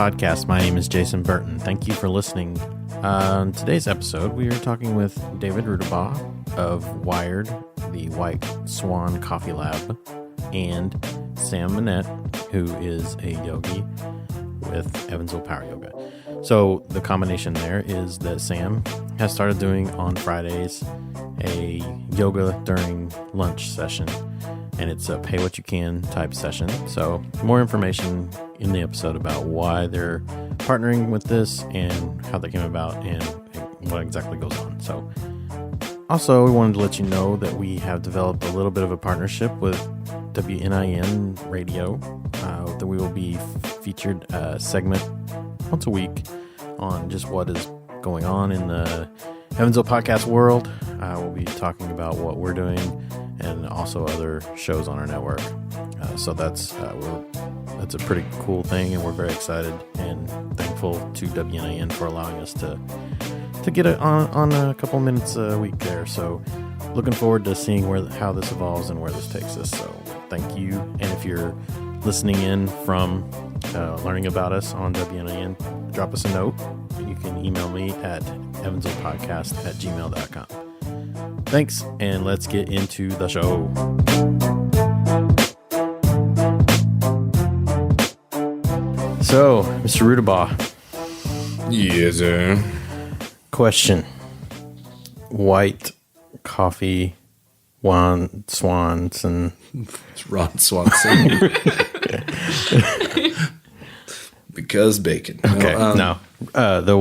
Podcast. My name is Jason Burton. Thank you for listening. On today's episode, we are talking with David Rudibaugh of Wired, the White Swan Coffee Lab, and Sam Minnette, who is a yogi with Evansville Power Yoga. So the combination there is that Sam has started doing on Fridays a yoga during lunch session, and it's a pay what you can type session. So more information in the episode about why they're partnering with this and how they came about and what exactly goes on. So also we wanted to let you know that we have developed a little bit of a partnership with WNIN Radio, that we will be featured a segment once a week on just what is going on in the Evansville podcast world. We'll be talking about what we're doing and also other shows on our network. So that's a pretty cool thing, and we're very excited and thankful to WNIN for allowing us to get it on a couple minutes a week there. So looking forward to seeing how this evolves and where this takes us. So thank you. And if you're listening in from learning about us on WNIN, drop us a note. You can email me at evansvillepodcast@gmail.com. Thanks, and let's get into the show. So, Mr. Rudibaugh. Yes, sir. Question. White coffee, Swanson. It's Ron Swanson. Because bacon. Okay, no. The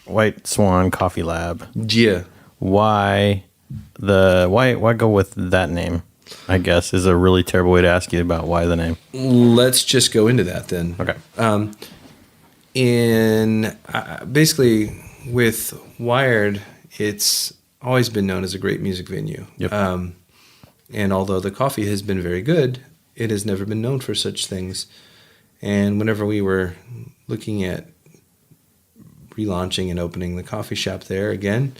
White Swan Coffee Lab. Yeah. Why go with that name? I guess is a really terrible way to ask you about why the name. Let's just go into that then. Okay. Basically with Wired, it's always been known as a great music venue. Yep. And although the coffee has been very good, it has never been known for such things. And whenever we were looking at relaunching and opening the coffee shop there again,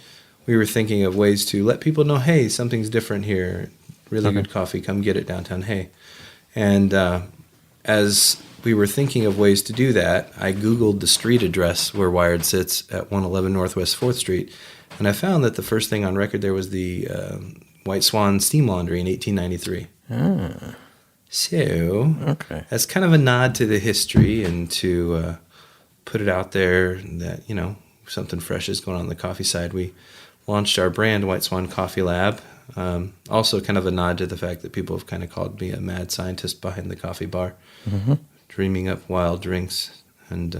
we were thinking of ways to let people know, hey, something's different here. Really good coffee. Come get it downtown. Hey. And as we were thinking of ways to do that, I Googled the street address where Wired sits at 111 Northwest 4th Street. And I found that the first thing on record there was the White Swan Steam Laundry in 1893. Ah. So that's kind of a nod to the history and to put it out there that, something fresh is going on the coffee side. We launched our brand, White Swan Coffee Lab. Also kind of a nod to the fact that people have kind of called me a mad scientist behind the coffee bar, dreaming up wild drinks. And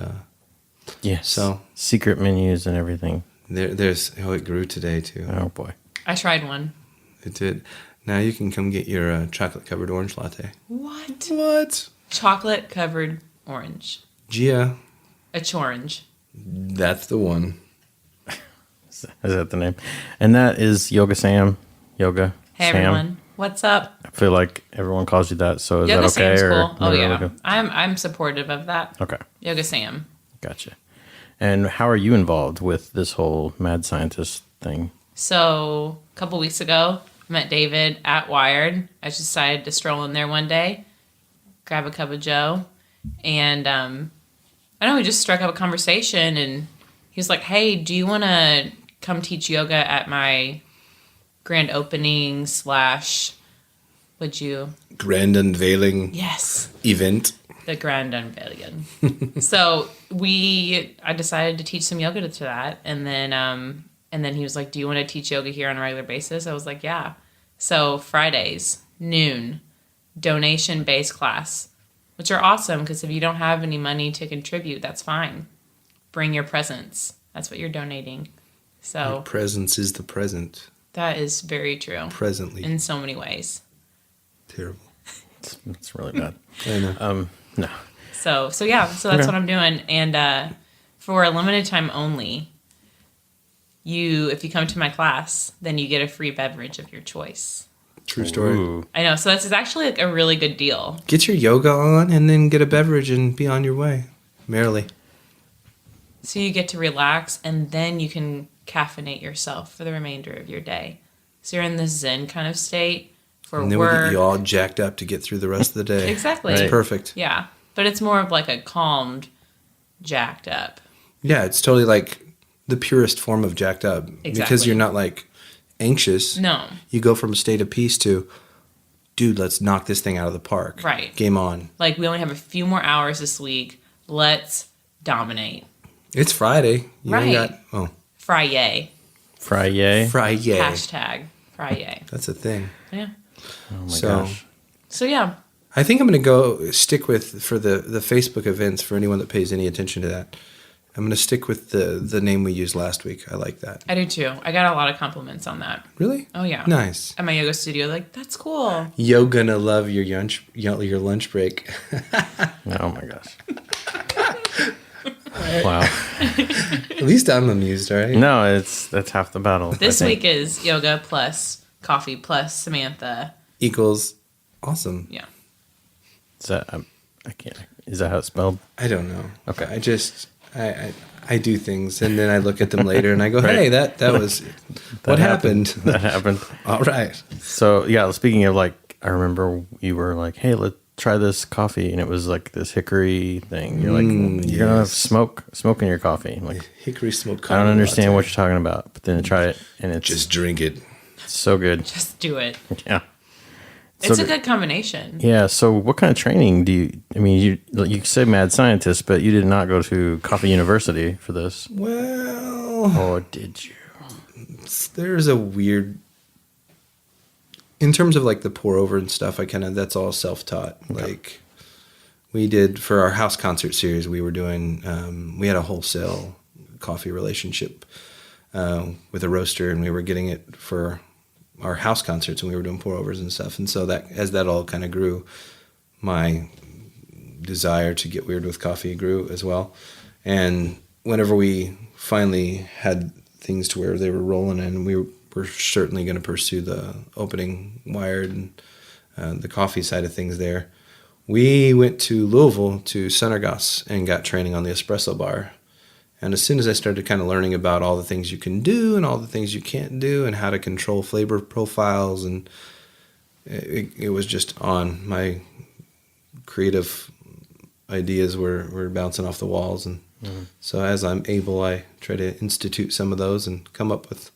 yes, so secret menus and everything. It grew today too. Oh boy. I tried one. It did. Now you can come get your chocolate-covered orange latte. What? Chocolate-covered orange. Gia. A chorange. That's the one. Is that the name? And that is Yoga Sam. Yoga Hey, Sam. everyone. What's up? I feel like everyone calls you that, so is Yoga that okay? Sam's cool. Oh, yeah. Really I'm supportive of that. Okay. Yoga Sam. Gotcha. And how are you involved with this whole mad scientist thing? So, a couple weeks ago, I met David at Wired. I just decided to stroll in there one day, grab a cup of joe, and we just struck up a conversation, and he was like, hey, do you want to come teach yoga at my grand opening / would you? Grand unveiling. Yes. Event. The grand unveiling. So I decided to teach some yoga to that, and then he was like, do you want to teach yoga here on a regular basis? I was like, yeah. So Fridays, noon, donation-based class, which are awesome because if you don't have any money to contribute, that's fine. Bring your presence. That's what you're donating. So your presence is the present. That is very true. Presently. In so many ways. Terrible. It's really bad. I know. No. So that's what I'm doing. And for a limited time only, if you come to my class, then you get a free beverage of your choice. True story. Ooh. I know. So that's actually like a really good deal. Get your yoga on and then get a beverage and be on your way. Merrily. So you get to relax and then you can caffeinate yourself for the remainder of your day. So you're in this zen kind of state for and then work. we get you all jacked up to get through the rest of the day. Exactly. It's perfect. Yeah. But it's more of like a calmed jacked up. Yeah, it's totally like the purest form of jacked up. Exactly. Because you're not like anxious. No. You go from a state of peace to, dude, let's knock this thing out of the park. Right. Game on. Like, we only have a few more hours this week. Let's dominate. It's Friday. You Right. Fry-yay. Friday. Friday. Hashtag fry-yay. That's a thing. Yeah. Oh my gosh. So, yeah. I think I'm going to go stick with, for the Facebook events, for anyone that pays any attention to that, I'm going to stick with the name we used last week. I like that. I do too. I got a lot of compliments on that. Really? Oh, yeah. Nice. At my yoga studio, like, that's cool. You're going to love your lunch break. Oh my gosh. Wow. At least I'm amused, all right? No, that's half the battle. This I think. week is yoga plus coffee plus Samantha. Equals awesome. Yeah. Is that I can't. Is that how it's spelled? I don't know. Okay. I just I do things and then I look at them later and I go, hey, that was what happened. That happened. All right. So yeah, speaking of like, I remember you were like, "Hey, let's try this coffee," and it was like this hickory thing. You're like, "You're gonna have smoke in your coffee." I'm like, hickory smoke. I don't understand what you're talking about, but then I tried it, and it's Just drink it. so good. Just do it. Yeah, It's So a good combination. Yeah. So, what kind of training do you? I mean, you say mad scientist, but you did not go to Coffee University for this, Well, or did you? there's a weird, in terms of like the pour over and stuff, that's all self-taught. Okay. Like we did for our house concert series, we were doing, we had a wholesale coffee relationship with a roaster, and we were getting it for our house concerts, and we were doing pour overs and stuff. And so that, as that all kind of grew, my desire to get weird with coffee grew as well. And whenever we finally had things to where they were rolling in, we were certainly going to pursue the opening Wired and the coffee side of things there. We went to Louisville to Sunnergoss and got training on the espresso bar. And as soon as I started kind of learning about all the things you can do and all the things you can't do and how to control flavor profiles, and it was just on. My creative ideas were bouncing off the walls. And so as I'm able, I try to institute some of those and come up with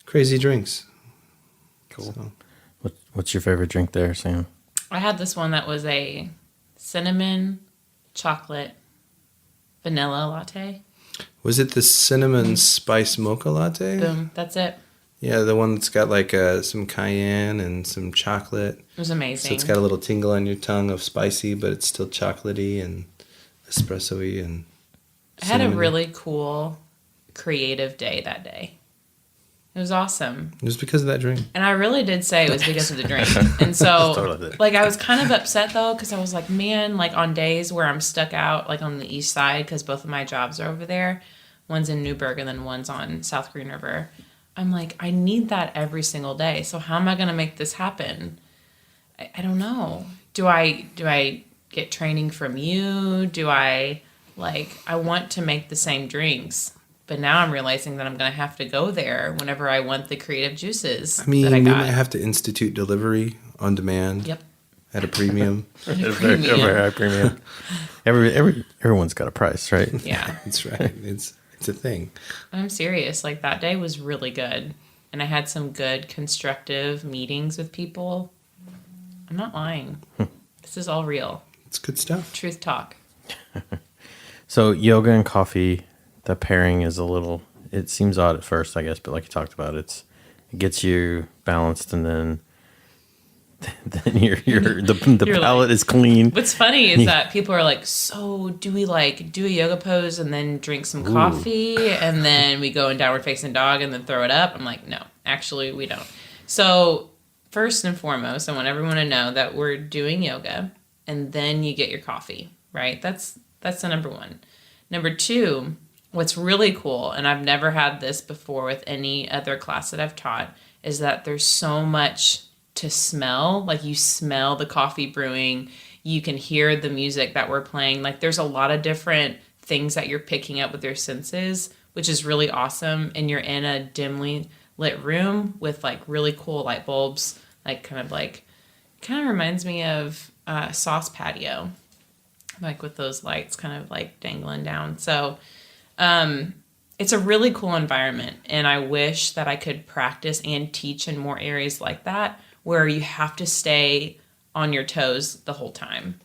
crazy drinks. Cool. So. What's your favorite drink there, Sam? I had this one that was a cinnamon chocolate vanilla latte. Was it the cinnamon spice mocha latte? Boom. That's it. Yeah, the one that's got like some cayenne and some chocolate. It was amazing. So it's got a little tingle on your tongue of spicy, but it's still chocolatey and espresso-y and I had a cinnamon. really cool creative day that day. It was awesome. It was because of that drink. And I really did say it was because of the drink. And so, Totally. like, I was kind of upset, though, because I was like, man, like, on days where I'm stuck out, like, on the east side, because both of my jobs are over there. One's in Newburgh and then one's on South Green River. I'm like, I need that every single day. So how am I going to make this happen? I don't know. Do I get training from you? Do I want to make the same drinks. But now I'm realizing that I'm going to have to go there whenever I want the creative juices. I mean, that I we got. might have to institute delivery on demand. Yep. At a premium. A very high premium. Everyone's got a price, right? Yeah. That's right. It's a thing. I'm serious. Like, that day was really good. And I had some good constructive meetings with people. I'm not lying. This is all real. It's good stuff. Truth talk. So yoga and coffee, the pairing is a little, it seems odd at first, I guess, but like you talked about, it gets you balanced, and then the You're palate like- is clean. What's funny is that people are like, so do we like do a yoga pose and then drink some coffee and then we go in downward facing dog and then throw it up? I'm like, no, actually we don't. So first and foremost, I want everyone to know that we're doing yoga and then you get your coffee, right? That's the number one. Number two, what's really cool, and I've never had this before with any other class that I've taught, is that there's so much to smell. Like, you smell the coffee brewing, you can hear the music that we're playing. Like, there's a lot of different things that you're picking up with your senses, which is really awesome. And you're in a dimly lit room with like really cool light bulbs, kind of reminds me of Sauce Patio. like with those lights kind of like dangling down. So it's a really cool environment, and I wish that I could practice and teach in more areas like that where you have to stay on your toes the whole time.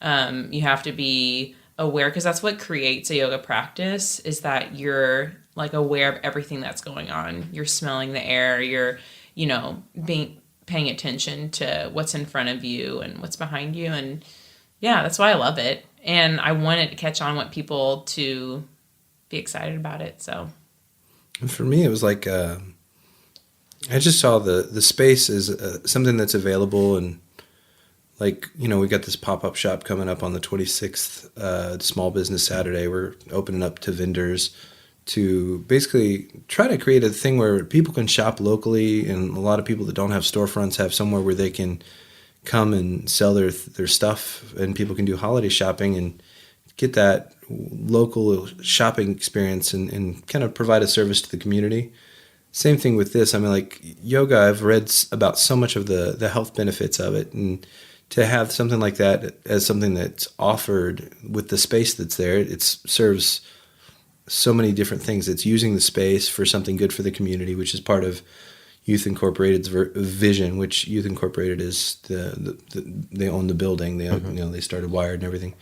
You have to be aware, because that's what creates a yoga practice, is that you're like aware of everything that's going on. You're smelling the air, you're, paying attention to what's in front of you and what's behind you. And yeah, that's why I love it. And I wanted to catch on, want people to be excited about it. So and for me, it was like, I just saw the space as something that's available. And like, we got this pop-up shop coming up on the 26th, Small Business Saturday. We're opening up to vendors to basically try to create a thing where people can shop locally, and a lot of people that don't have storefronts have somewhere where they can come and sell their stuff, and people can do holiday shopping and get that local shopping experience and kind of provide a service to the community. Same thing with this. I mean, like yoga, I've read about so much of the health benefits of it, and to have something like that as something that's offered with the space that's there, it serves so many different things. It's using the space for something good for the community, which is part of Youth Incorporated's vision, which Youth Incorporated is they own the building. They they started Wired and everything.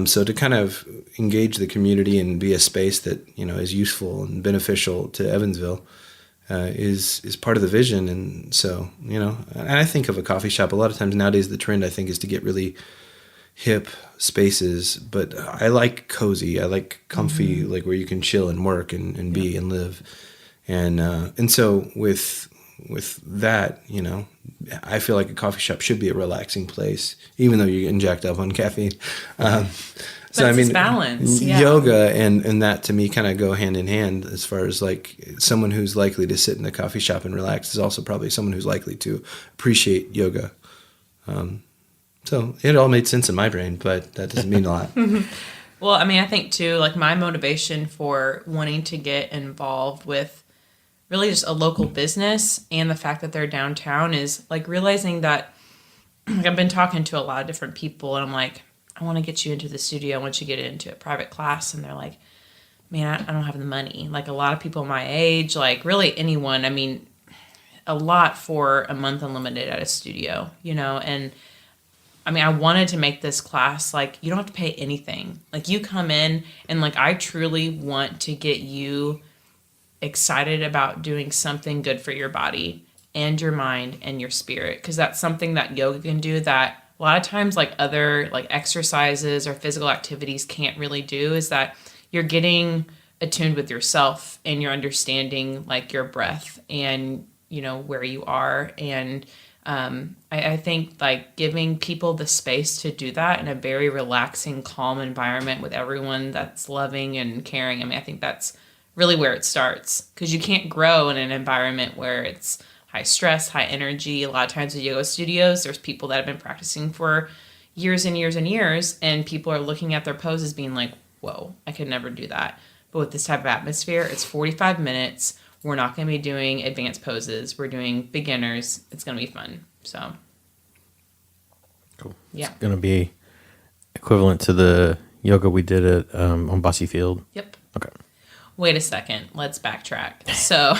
So to kind of engage the community and be a space that is useful and beneficial to Evansville is part of the vision. And so and I think of a coffee shop a lot of times nowadays. The trend, I think, is to get really hip spaces, but I like cozy. I like comfy, like where you can chill and work and be and live. And so with that, I feel like a coffee shop should be a relaxing place, even though you're getting jacked up on caffeine. So I mean, balance. Yoga and that to me kind of go hand in hand, as far as like someone who's likely to sit in a coffee shop and relax is also probably someone who's likely to appreciate yoga. So it all made sense in my brain, but that doesn't mean a lot. Well, I mean, I think too, like my motivation for wanting to get involved with really just a local business and the fact that they're downtown is like realizing that like I've been talking to a lot of different people, and I'm like, I want to get you into the studio. I want you to get into a private class. And they're like, man, I don't have the money. Like a lot of people my age, like really anyone, I mean, a lot for a month unlimited at a studio, and I mean, I wanted to make this class, like, you don't have to pay anything. Like, you come in and, like, I truly want to get you excited about doing something good for your body and your mind and your spirit. Because that's something that yoga can do that a lot of times, like, other, like, exercises or physical activities can't really do, is that you're getting attuned with yourself and you're understanding, like, your breath and, where you are. And I think like giving people the space to do that in a very relaxing, calm environment with everyone that's loving and caring. I mean, I think that's really where it starts, because you can't grow in an environment where it's high stress, high energy. A lot of times with yoga studios, there's people that have been practicing for years and years and years, and people are looking at their poses being like, whoa, I could never do that. But with this type of atmosphere, it's 45 minutes. We're not going to be doing advanced poses. We're doing beginners. It's going to be fun. So, cool. Yeah. It's going to be equivalent to the yoga we did at on Bossy Field. Yep. Okay. Wait a second. Let's backtrack. So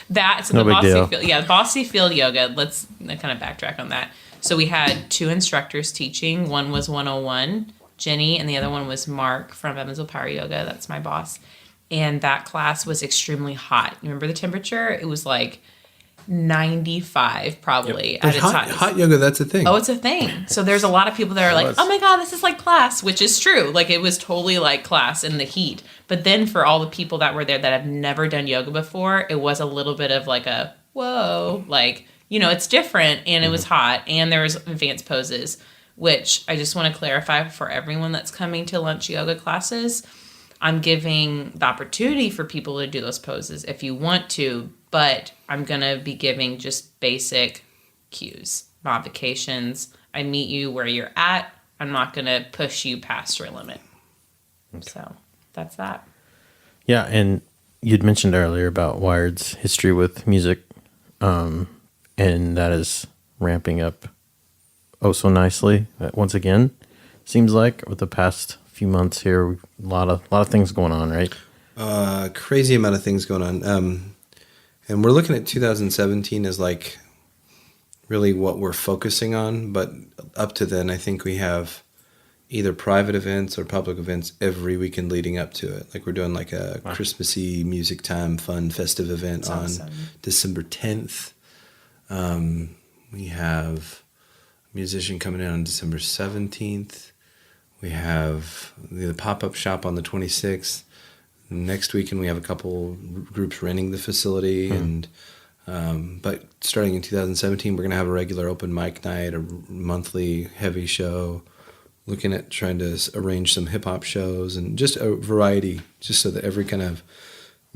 that's No the big Bossy deal. Field. Yeah, Bossy Field yoga. Let's kind of backtrack on that. So we had two instructors teaching. One was 101, Jenny, and the other one was Mark from Evansville Power Yoga. That's my boss. And that class was extremely hot. You remember the temperature? It was like 95 probably at its highest. Hot yoga, that's a thing. Oh, it's a thing. So there's a lot of people that are like, oh my God, this is like class, which is true. Like it was totally like class in the heat. But then for all the people that were there that have never done yoga before, it was a little bit of like a, whoa, like, it's different, and it was hot, and there was advanced poses, which I just want to clarify for everyone that's coming to lunch yoga classes. I'm giving the opportunity for people to do those poses if you want to, but I'm going to be giving just basic cues, modifications. I meet you where you're at. I'm not going to push you past your limit. Okay. So that's that. Yeah, and you'd mentioned earlier about Wired's history with music, and that is ramping up oh so nicely once again. Seems like with the past few months here, a lot of things going on, right? Crazy amount of things going on. And we're looking at 2017 as like really what we're focusing on. But up to then, I think we have either private events or public events every weekend leading up to it. Like we're doing like a Christmassy music time, fun, festive event That's on awesome. December 10th. We have a musician coming in on December 17th. We have the pop-up shop on the 26th. Next weekend, we have a couple groups renting the facility. But starting in 2017, we're going to have a regular open mic night, a monthly heavy show, looking at trying to arrange some hip-hop shows and just a variety, just so that every kind of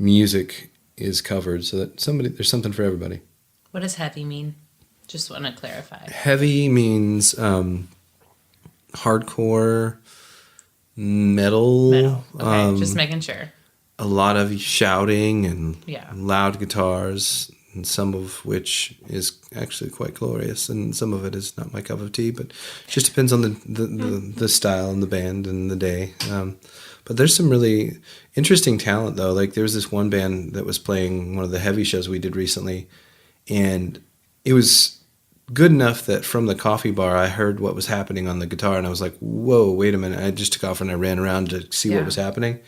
music is covered, so that there's something for everybody. What does heavy mean? Just want to clarify. Heavy means hardcore, metal. Okay, just making sure. A lot of shouting and Yeah. loud guitars, and some of which is actually quite glorious, and some of it is not my cup of tea, but it just depends on the style and the band and the day. But there's some really interesting talent, though. Like there was this one band that was playing one of the heavy shows we did recently, and it was good enough that from the coffee bar I heard what was happening on the guitar, and I was like, whoa, wait a minute. I just took off and I ran around to see what was happening.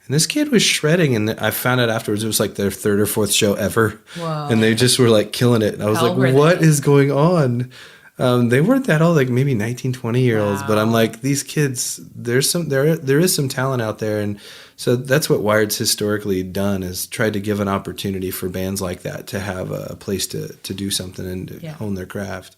And this kid was shredding, and I found out afterwards it was like their third or fourth show ever. Whoa. And they just were like killing it. And I was How like, were what they? is going on? They weren't that old, like maybe 19, 20-year-olds. Wow. But I'm like, these kids, there is some talent out there. And so that's what Wired's historically done, is tried to give an opportunity for bands like that to have a place to do something and to hone their craft.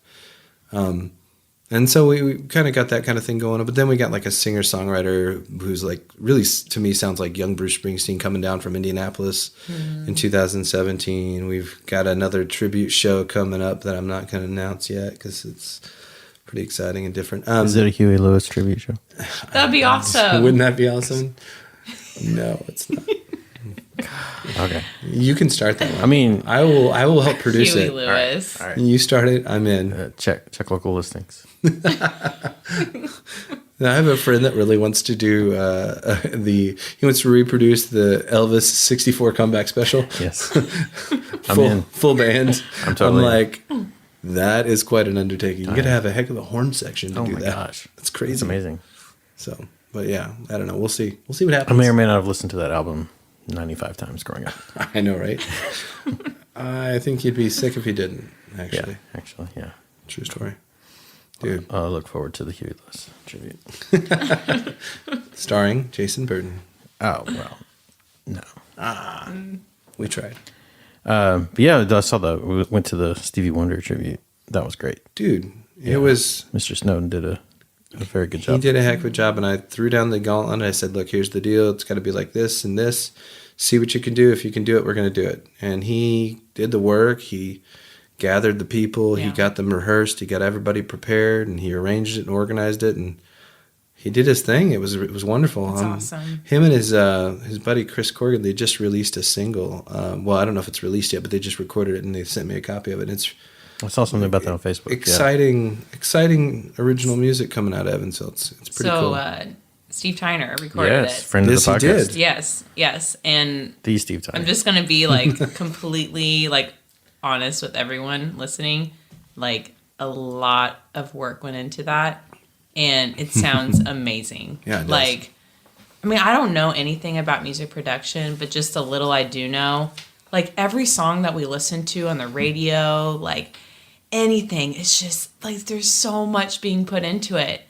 And so we kind of got that kind of thing going on. But then we got like a singer-songwriter who's like really, to me, sounds like young Bruce Springsteen coming down from Indianapolis in 2017. We've got another tribute show coming up that I'm not going to announce yet because it's pretty exciting and different. Is it a Huey Lewis tribute show? That'd be awesome. Wouldn't that be awesome? No, it's not. Okay. You can start that one. I mean, I will help produce Huey it. Lewis. all right. You start it, I'm in. Check local listings. I have a friend that really wants to do he wants to reproduce the Elvis 64 comeback special. Yes. Full band. I'm totally in. like, that is quite an undertaking. You got to have a heck of a horn section to Oh do my that. gosh. That's crazy. It's amazing. So, but yeah, I don't know. We'll see. We'll see what I happens. may or may not have listened to that album 95 times growing up. I know, right? I think you'd be sick if you didn't, actually. Yeah, actually, yeah. True story. Dude. I look forward to the Huey Lewis tribute. Starring Jason Burton. Oh, well, no. We tried. But yeah, we went to the Stevie Wonder tribute. That was great. Dude, Yeah. it was... Mr. Snowden did a very good He job. did a heck of a job, and I threw down the gauntlet, and I said, look, here's the deal. It's got to be like this and this. See what you can do. If you can do it, we're going to do it. And he did the work. He gathered the people. He got them rehearsed. He got everybody prepared, and he arranged it and organized it, and he did his thing. It was wonderful. That's awesome. Him and his buddy Chris Corrigan, they just released a single. Well, I don't know if it's released yet, but they just recorded it, and they sent me a copy of it. And it's I saw something about that on Facebook. exciting original music coming out of Evansville. It's pretty cool. Steve Tyner recorded Yes, it. friend Yes, of the he podcast. did. Yes. And The Steve Tyner. I'm just going to be like completely like honest with everyone listening. Like a lot of work went into that, and it sounds amazing. Yeah, it does. Like, I mean, I don't know anything about music production, but just a little I do know. Like every song that we listen to on the radio, like anything, it's just like there's so much being put into it,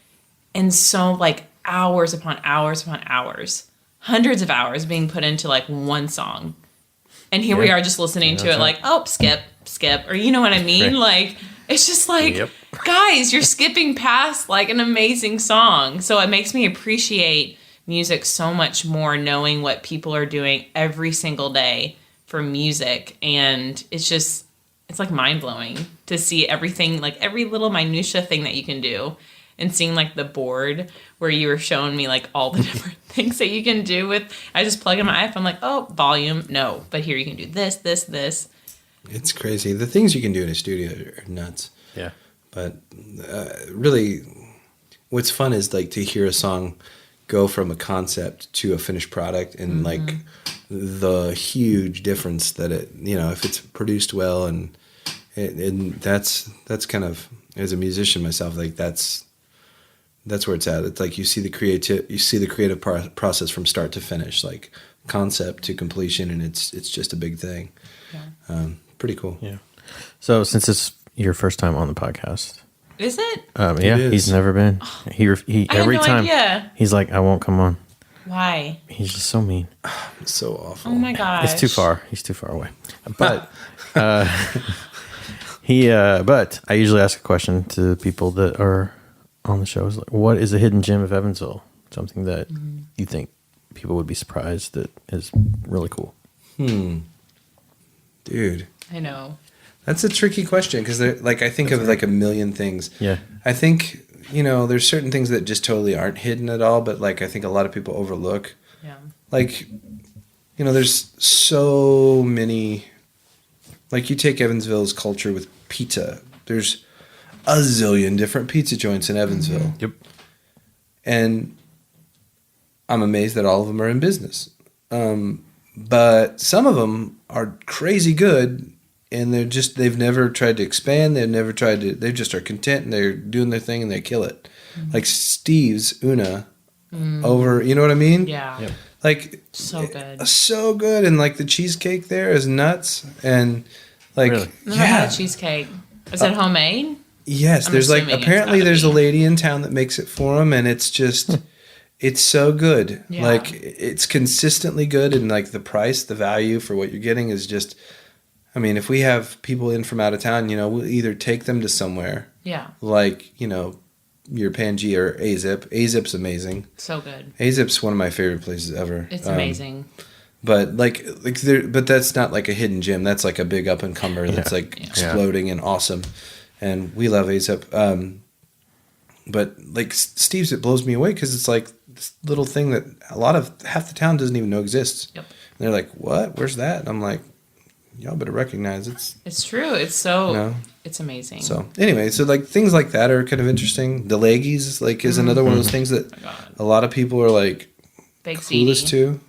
and so like hours upon hours upon hours, hundreds of hours being put into like one song. And here we are just listening to it like, oh, skip, or you know what I mean? Right. Like, it's just like, Yep. guys, you're skipping past like an amazing song. So it makes me appreciate music so much more, knowing what people are doing every single day for music. And it's like mind blowing to see everything, like every little minutia thing that you can do. And seeing like the board where you were showing me like all the different things that you can do with, I just plug in my iPhone, like, oh, volume, no. But here you can do this. It's crazy. The things you can do in a studio are nuts. Yeah. But really, what's fun is like to hear a song go from a concept to a finished product, and like the huge difference that it, if it's produced well, and that's kind of, as a musician myself, like that's where it's at. It's like you see the creative process from start to finish, like concept to completion, and it's just a big thing. Yeah. Pretty cool. Yeah. So since it's your first time on the podcast, Is it? yeah, It is. he's never been. He I had every no time idea. he's like, I won't come on. Why? He's just so mean. It's so awful. Oh my gosh. It's too far. He's too far away. But but I usually ask a question to people that are on the show. It's like, what is a hidden gem of Evansville? Something that you think people would be surprised that is really cool. Dude. I know. That's a tricky question because I think of like a million things. Yeah. I think, there's certain things that just totally aren't hidden at all, but like I think a lot of people overlook. Yeah. Like, there's so many, like you take Evansville's culture with pizza. There's a zillion different pizza joints in Evansville. Yep. And I'm amazed that all of them are in business. But some of them are crazy good, and they've never tried to expand. They just are content, and they're doing their thing and they kill it. Like Steve's Una over, you know what I mean? Yeah. Yep. Like So good. so good. And like the cheesecake there is nuts. And like, Really? Never had a cheesecake. Is it homemade? Yes, I'm there's like, assuming it's apparently gotta there's a be. lady in town that makes it for them, and it's just, it's so good. Yeah. Like it's consistently good, and like the price, the value for what you're getting is just, I mean, if we have people in from out of town, we'll either take them to somewhere Yeah. like, your Pangea or Azip. Azip's amazing. So good. Azip's one of my favorite places ever. It's amazing. But but that's not like a hidden gem. That's like a big up and comer that's like exploding and awesome. And we love Azip. But like Steve's, it blows me away because it's like this little thing that half the town doesn't even know exists. Yep. And they're like, "What? Where's that?" And I'm like, "Y'all better recognize It's true. It's so. No. It's amazing. So anyway, so like things like that are kind of interesting. The Leggies is another one of those things that Oh my God. a lot of people are like Baked clueless ziti. to.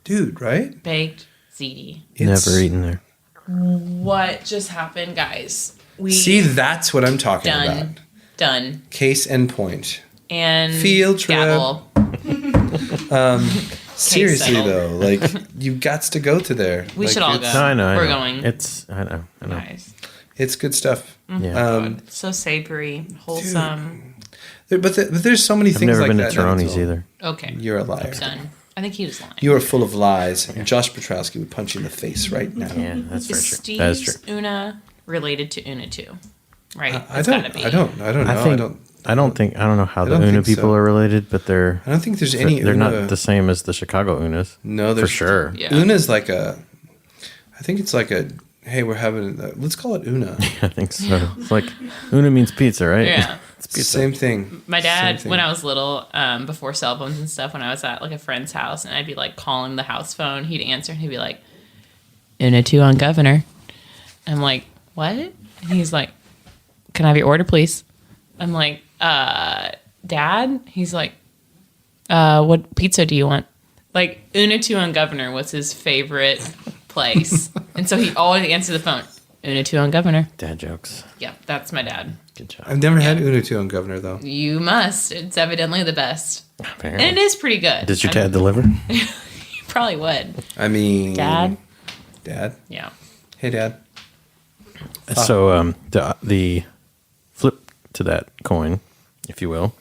Dude, right? Baked ziti. Never eaten there. What just happened, guys? We See, that's what I'm talking about. Done. Case and point. And Field trip. gavel. Seriously settled. though, like you've got to go to there. We Like, should all it's- go. No, I know. I We're know. going. I know. Nice. It's good stuff. Yeah. So savory, wholesome. But there's so many I've things never like been that. to in Tyroni's Evansville. either. Okay. You're a liar. Done. I think he was lying. You are full of lies. And Josh Petrowski would punch you in the face right now. Yeah, that's very Is true. That is Steve's true. Una related to Una too? Right. I It's don't gotta be. know. I don't know. I don't know how the don't Una think people so. are related, but they're I don't think there's any. they're Una. not the same as the Chicago Unas. No, for there's sure. Yeah. Una's like a. I think it's like a. Hey, we're having. Let's call it Una. I think so. It's like Una means pizza, right? Yeah. It's pizza. Same thing. My Same dad, thing. when I was little, before cell phones and stuff, when I was at like a friend's house and I'd be like calling the house phone, he'd answer and he'd be like, Una 2 on Governor. I'm like, what? And he's like, can I have your order, please? I'm like, Dad? He's like, what pizza do you want? Like, Una 2 on Governor was his favorite place. And so he always answered the phone, Una 2 on Governor. Dad jokes. Yeah, that's my dad. Good job. I've never had Una 2 on Governor though. You must. It's evidently the best. Apparently. And it is pretty good. Does your dad deliver? You probably would. I mean, Dad? Dad. Yeah. Hey, Dad. So the flip to that coin, if you will.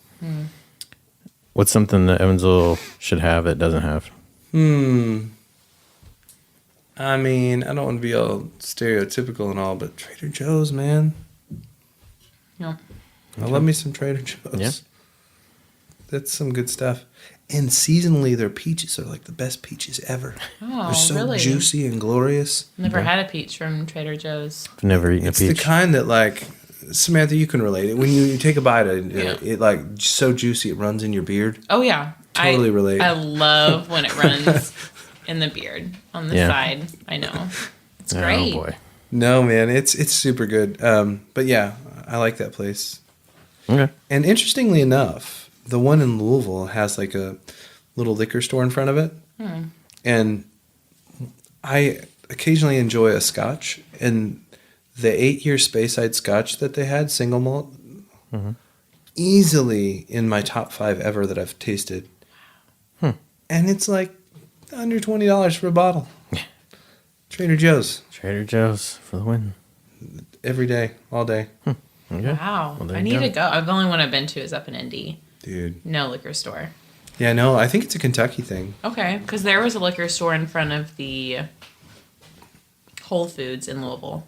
What's something that Evansville should have that doesn't have? I mean, I don't want to be all stereotypical and all, but Trader Joe's, man. No. I love me some Trader Joe's. Yeah. That's some good stuff. And seasonally, their peaches are like the best peaches ever. Oh, They're so really? juicy and glorious. Never had a peach from Trader Joe's. I've never eaten It's a the peach. kind that, like, Samantha, you can relate it. When you take a bite, Yeah. it like so juicy it runs in your beard. Oh, yeah. Totally relate. I love when it runs in the beard on the Yeah. side. I know. It's great. Oh boy. No, man, it's super good. But yeah, I like that place. Okay. And interestingly enough, the one in Louisville has like a little liquor store in front of it. And I occasionally enjoy a scotch. And the 8-year Speyside scotch that they had, single malt, easily in my top 5 ever that I've tasted. And it's like under $20 for a bottle. Trader Joe's. Trader Joe's for the win. Every day, all day. Okay. Wow. Well, there I you need go. to go. The only one I've been to is up in Indy. Dude. No liquor store. Yeah, no, I think it's a Kentucky thing. Okay. Because there was a liquor store in front of the Whole Foods in Louisville.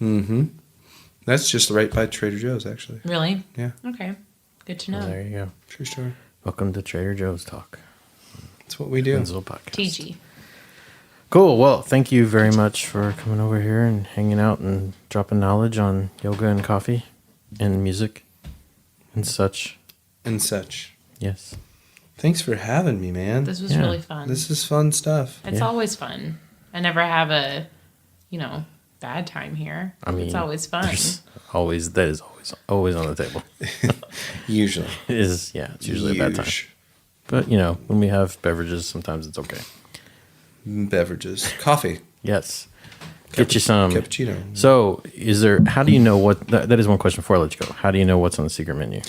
Mm-hmm. That's just right by Trader Joe's, actually. Really? Yeah. Okay. Good to know. Well, there you go. True story. Welcome to Trader Joe's Talk. That's what we do. Winslow Podcast. TG. Cool. Well, thank you very much for coming over here and hanging out and dropping knowledge on yoga and coffee and music and such. And such. Yes. Thanks for having me, man. This was Yeah. really fun. This is fun stuff. It's always fun. I never have a, bad time here. I mean, it's always fun. That is always on the table. Usually. It is, yeah, it's usually a bad time. But, when we have beverages, sometimes it's okay. Beverages. Coffee. Yes. Get you some. Cappuccino. So, how do you know what, that is one question before I let you go. How do you know what's on the secret menu?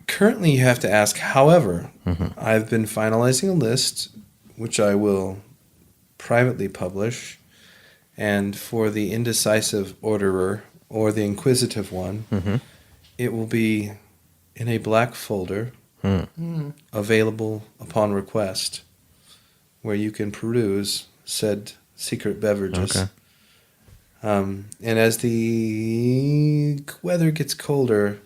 Currently, you have to ask. However, I've been finalizing a list, which I will privately publish. And for the indecisive orderer or the inquisitive one, it will be in a black folder available upon request where you can peruse said secret beverages. Okay. And as the weather gets colder,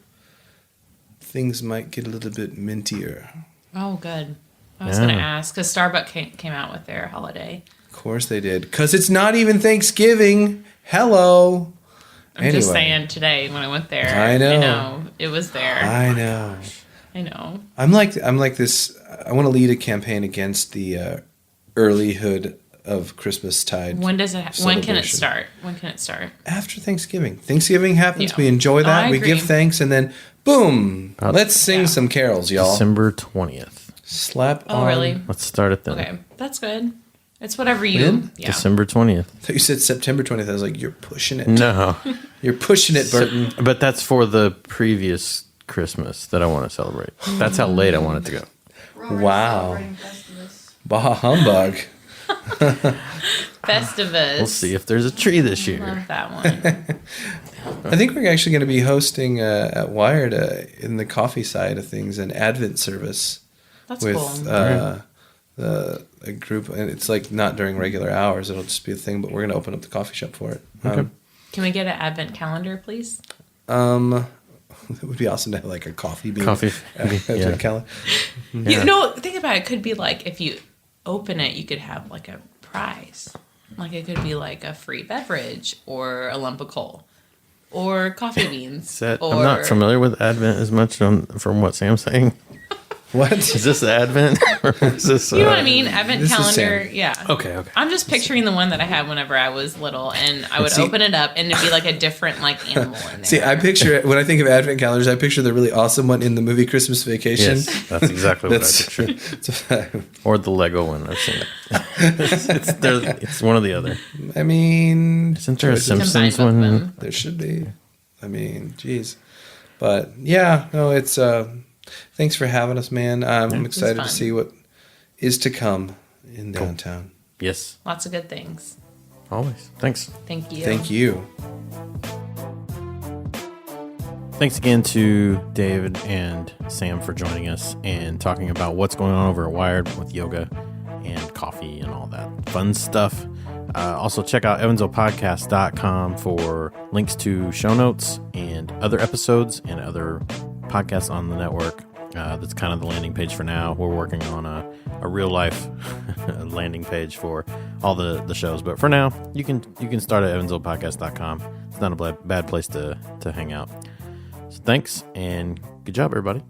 things might get a little bit mintier. Oh, good. I was going to ask, because Starbucks came out with their holiday. Of course they did. Because it's not even Thanksgiving. Hello. I'm just saying today when I went there. I know. It was there. I know. I know. I'm like this. I want to lead a campaign against the earlyhood of Christmastide. When can it start? When can it start? After Thanksgiving. Thanksgiving happens. Yeah. We enjoy that. I we agree. give thanks, and then boom. Let's sing some carols, y'all. December 20th. Slap Oh, on. really? Let's start it then. Okay, that's good. It's whatever you. When? Yeah. December 20th. I thought you said September 20th. I was like, you're pushing it. No. You're pushing it, Burton. But that's for the previous Christmas that I want to celebrate. That's how late I want it to go. Wow. Bah humbug. Festivus. We'll see if there's a tree this year. Love that one. I think we're actually going to be hosting at Wired in the coffee side of things an Advent service That's with cool. a group, and it's like not during regular hours. It'll just be a thing, but we're going to open up the coffee shop for it. Okay. Can we get an advent calendar, please? It would be awesome to have like a coffee bean. Yeah. Calendar. Yeah. Think about it. It could be like if you open it, you could have like a prize. Like it could be like a free beverage or a lump of coal or coffee beans. I'm not familiar with Advent as much from what Sam's saying. What? Is this Advent? Or is this, You know what I mean? Advent this is calendar. Sam. Yeah. Okay. I'm just picturing the one that I had whenever I was little, and I would open it up, and it'd be like a different like animal in there. See, I picture it when I think of Advent calendars. I picture the really awesome one in the movie Christmas Vacation. Yes, that's exactly what I picture. Or the Lego one. I've seen it. It's one or the other. I mean, Isn't there a choices. Simpsons Combine both of one? them. There should be. I mean, geez. But yeah, no, it's thanks for having us, man. I'm excited to fun. see what is to come in downtown. Yes, Lots of good things. always. Thanks. Thank you. Thank you. Thanks again to David and Sam for joining us and talking about what's going on over at Wired with yoga and coffee and all that fun stuff. Also, check out evansvillepodcast.com for links to show notes and other episodes and other podcasts on the network. That's kind of the landing page for now. We're working on a real life landing page for all the shows. But for now, you can start at evansvillepodcast.com. It's not a bad place to hang out. So thanks and good job, everybody.